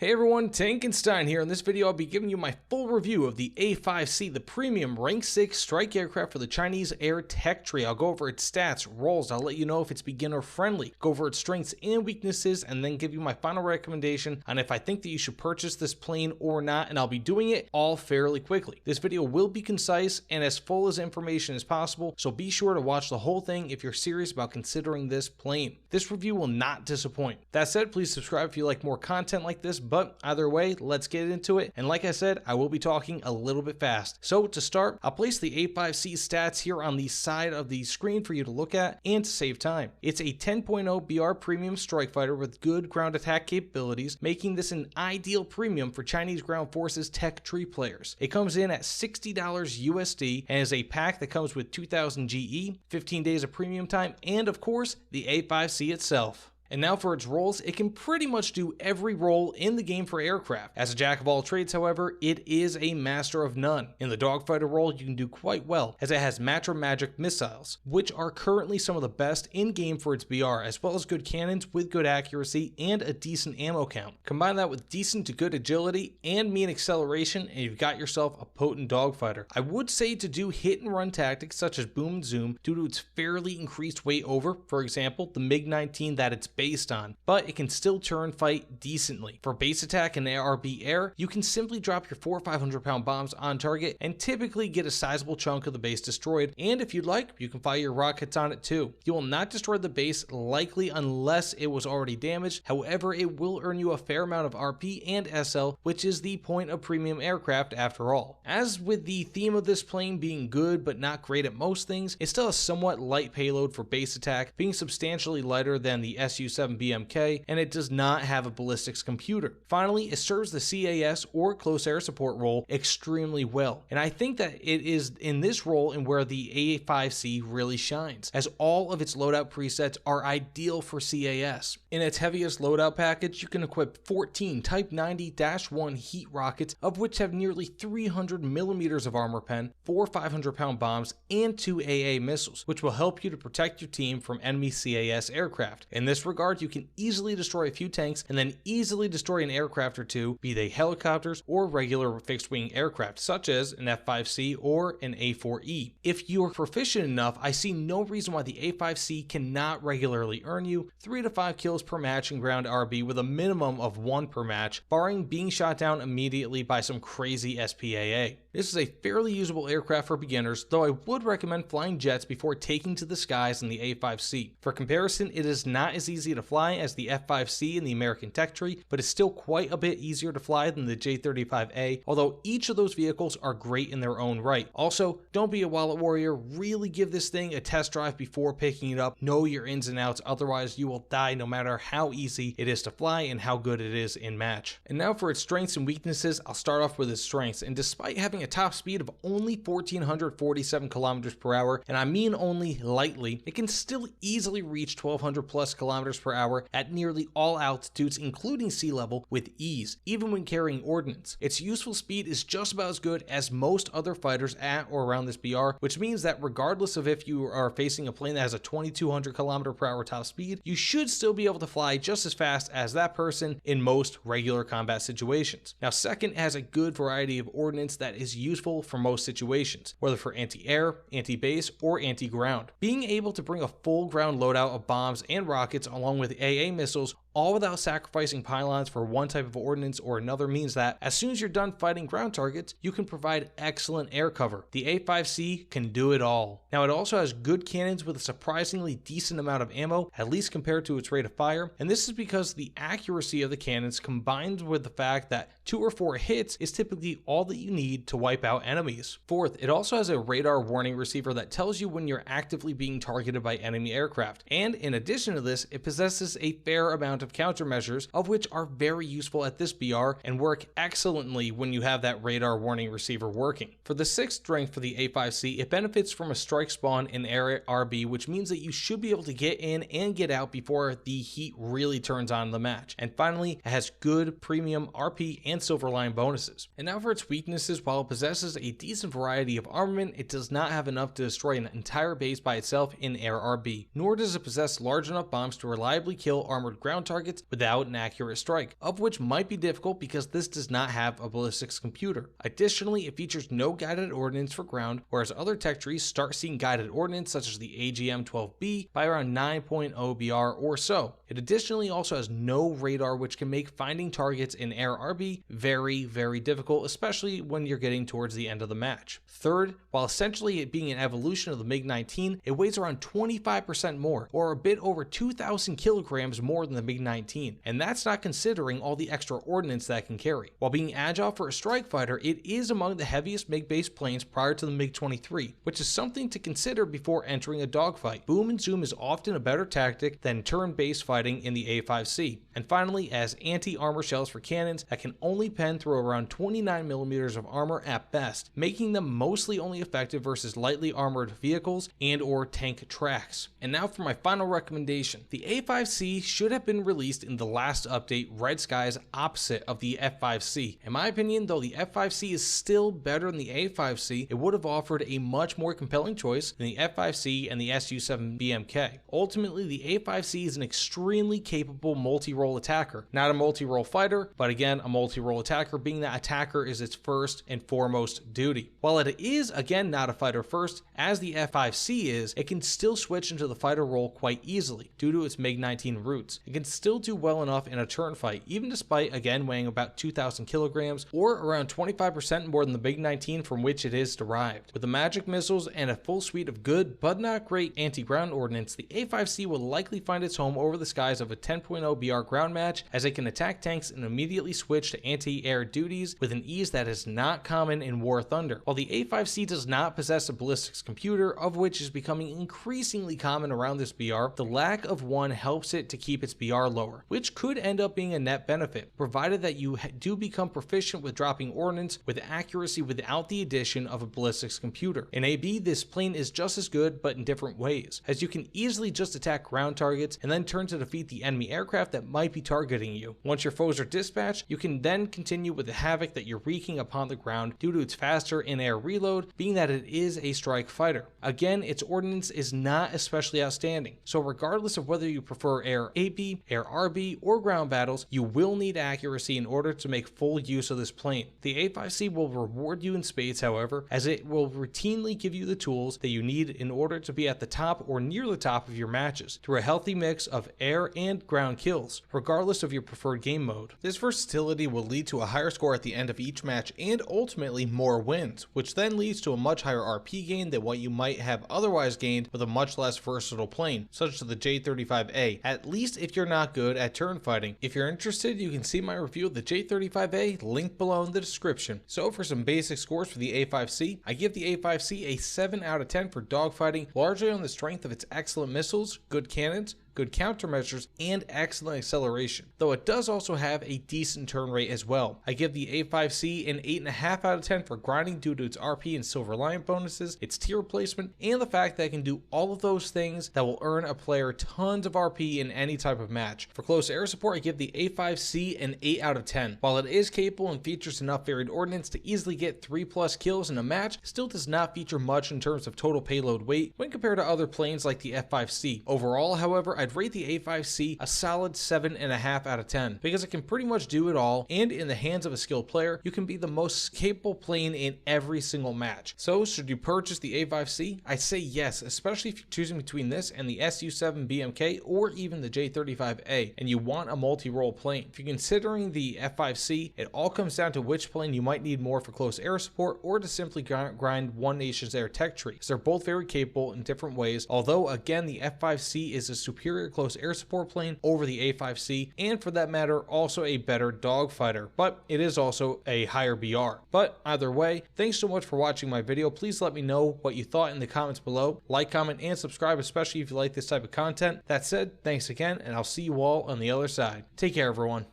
Hey everyone, Tankenstein here. In this video, I'll be giving you my full review of the A-5C, the premium rank 6 strike aircraft for the Chinese air tech tree. I'll go over its stats, roles, I'll let you know if it's beginner friendly, go over its strengths and weaknesses, and then give you my final recommendation on if I think that you should purchase this plane or not, and I'll be doing it all fairly quickly. This video will be concise and as full as information as possible, so be sure to watch the whole thing if you're serious about considering this plane. This review will not disappoint. That said, please subscribe if you like more content like this, but either way, let's get into it. And like I said, I will be talking a little bit fast. So to start, I'll place the A-5C stats here on the side of the screen for you to look at and to save time. It's a 10.0 BR premium strike fighter with good ground attack capabilities, making this an ideal premium for Chinese ground forces tech tree players. It comes in at $60 USD and is a pack that comes with 2000 GE, 15 days of premium time, and of course, the A-5C itself. And now for its roles, it can pretty much do every role in the game for aircraft. As a jack of all trades, however, it is a master of none. In the dogfighter role, you can do quite well, as it has Matra Magic missiles, which are currently some of the best in-game for its BR, as well as good cannons with good accuracy and a decent ammo count. Combine that with decent to good agility and mean acceleration, and you've got yourself a potent dogfighter. I would say to do hit-and-run tactics such as boom and zoom due to its fairly increased weight over, for example, the MiG-19 that it's based on, but it can still turn fight decently. For base attack and ARB air, you can simply drop your 4 500-pound bombs on target and typically get a sizable chunk of the base destroyed, and if you'd like, you can fire your rockets on it too. You will not destroy the base likely unless it was already damaged, however it will earn you a fair amount of RP and SL, which is the point of premium aircraft after all. As with the theme of this plane being good but not great at most things, it's still a somewhat light payload for base attack, being substantially lighter than the Su-7 BMK, and it does not have a ballistics computer. Finally, it serves the CAS or close air support role extremely well, and I think that it is in this role and where the A-5C really shines, as all of its loadout presets are ideal for CAS. In its heaviest loadout package, you can equip 14 Type 90-1 heat rockets, of which have nearly 300 millimeters of armor pen, 4 500-pound bombs, and 2 AA missiles, which will help you to protect your team from enemy CAS aircraft. In this regard, you can easily destroy a few tanks and then easily destroy an aircraft or two, be they helicopters or regular fixed-wing aircraft such as an A-5C or an A-4E. If you're proficient enough, I see no reason why the A-5C cannot regularly earn you 3 to 5 kills per match in ground RB with a minimum of 1 per match, barring being shot down immediately by some crazy SPAA. This is a fairly usable aircraft for beginners, though I would recommend flying jets before taking to the skies in the A-5C. For comparison, it is not as easy to fly as the F-5C in the American tech tree, but it's still quite a bit easier to fly than the J-35A, although each of those vehicles are great in their own right. Also, don't be a wallet warrior, really give this thing a test drive before picking it up, know your ins and outs, otherwise you will die no matter how easy it is to fly and how good it is in match. And now for its strengths and weaknesses, I'll start off with its strengths, and despite having a top speed of only 1447 kilometers per hour, and I mean only lightly, it can still easily reach 1200 plus kilometers per hour at nearly all altitudes, including sea level, with ease, even when carrying ordnance. Its useful speed is just about as good as most other fighters at or around this BR, which means that regardless of if you are facing a plane that has a 2200 kilometer per hour top speed, you should still be able to fly just as fast as that person in most regular combat situations. Now, second, it has a good variety of ordnance that is useful for most situations, whether for anti-air, anti-base, or anti-ground. Being able to bring a full ground loadout of bombs and rockets along with AA missiles, all without sacrificing pylons for one type of ordnance or another, means that as soon as you're done fighting ground targets, you can provide excellent air cover. The A-5C can do it all. Now, it also has good cannons with a surprisingly decent amount of ammo, at least compared to its rate of fire, and this is because the accuracy of the cannons combined with the fact that 2 or 4 hits is typically all that you need to wipe out enemies. Fourth, it also has a radar warning receiver that tells you when you're actively being targeted by enemy aircraft, and in addition to this, it possesses a fair amount of countermeasures, of which are very useful at this BR and work excellently when you have that radar warning receiver working. For the sixth strength for the A-5C, it benefits from a strike spawn in air RB, which means that you should be able to get in and get out before the heat really turns on in the match. And finally, it has good premium RP and Silverline bonuses. And now for its weaknesses, while it possesses a decent variety of armament, it does not have enough to destroy an entire base by itself in air RB, nor does it possess large enough bombs to reliably kill armored ground targets without an accurate strike, of which might be difficult because this does not have a ballistics computer. Additionally, it features no guided ordnance for ground, whereas other tech trees start seeing guided ordnance such as the AGM-12B by around 9.0 BR or so. It additionally also has no radar, which can make finding targets in air RB very difficult, especially when you're getting towards the end of the match. Third, while essentially it being an evolution of the MiG-19, it weighs around 25% more, or a bit over 2,000 kilograms more than the MiG-19, and that's not considering all the extra ordnance that it can carry. While being agile for a strike fighter, it is among the heaviest MiG-based planes prior to the MiG-23, which is something to consider before entering a dogfight. Boom and zoom is often a better tactic than turn-based fighting in the A-5C. And finally, as anti-armor shells for cannons that can only pen through around 29mm of armor at best, making them mostly only effective versus lightly armored vehicles and or tank tracks. And now for my final recommendation. The A-5C should have been released in the last update, Red Skies, opposite of the F-5C. In my opinion, though the F-5C is still better than the A-5C, it would have offered a much more compelling choice than the F-5C and the Su-7 BMK. Ultimately, the A-5C is an extremely capable multi-role attacker. Not a multi-role fighter, but again, a multi-role attacker, being that attacker is its first and foremost duty. While it is, again, not a fighter first, as the F-5C is, it can still switch into the fighter role quite easily due to its MiG-19 roots. It can still do well enough in a turn fight, even despite, again, weighing about 2,000 kilograms or around 25% more than the MiG-19 from which it is derived. With the magic missiles and a full suite of good but not great anti-ground ordnance, the A-5C will likely find its home over the skies of a 10.0 BR ground match, as it can attack tanks and immediately switch to anti-air duties with an ease that is not common in War Thunder. While the A-5C does not possess a ballistics computer, of which is becoming increasingly common around this BR, the lack of one helps it to keep its BR lower, which could end up being a net benefit, provided that you do become proficient with dropping ordnance with accuracy without the addition of a ballistics computer. In AB, this plane is just as good, but in different ways, as you can easily just attack ground targets and then turn to defeat the enemy aircraft that might be targeting you. Once your foes are dispatched, you can then continue with the havoc that you're wreaking upon the ground due to its faster in-air reload, being that it is a strike fighter. Again, its ordnance is not especially outstanding, so regardless of whether you prefer air AB, air RB, or ground battles, you will need accuracy in order to make full use of this plane. The A-5C will reward you in spades, however, as it will routinely give you the tools that you need in order to be at the top or near the top of your matches, through a healthy mix of air and ground kills, regardless of your preferred game mode. This versatility will lead to a higher score at the end of each match and ultimately more wins, which then leads to a much higher RP gain than what you might have otherwise gained with a much less versatile plane, such as the J-35A, at least if you're not good at turn fighting. If you're interested, you can see my review of the J-35A linked below in the description. So for some basic scores for the A-5C, I give the A-5C a 7 out of 10 for dogfighting, largely on the strength of its excellent missiles, good cannons, good countermeasures, and excellent acceleration, though it does also have a decent turn rate as well. I give the A-5C an 8.5 out of 10 for grinding due to its RP and Silver Lion bonuses, its tier placement, and the fact that it can do all of those things that will earn a player tons of RP in any type of match. For close air support, I give the A-5C an 8 out of 10. While it is capable and features enough varied ordnance to easily get 3+ kills in a match, still does not feature much in terms of total payload weight when compared to other planes like the F-5C. Overall, however, I'd rate the A-5C a solid 7.5 out of 10 because it can pretty much do it all, and in the hands of a skilled player, you can be the most capable plane in every single match. So should you purchase the A-5C? I say yes, especially if you're choosing between this and the Su-7 BMK or even the J-35A and you want a multi-role plane. If you're considering the F-5C, it all comes down to which plane you might need more for close air support or to simply grind one nation's air tech tree, as they're both very capable in different ways, although again the F-5C is a superior close air support plane over the A-5C, and for that matter also a better dogfighter, but it is also a higher BR. But either way, thanks so much for watching my video. Please let me know what you thought in the comments below. Like, comment, and subscribe, especially if you like this type of content. That said, thanks again, and I'll see you all on the other side. Take care, everyone.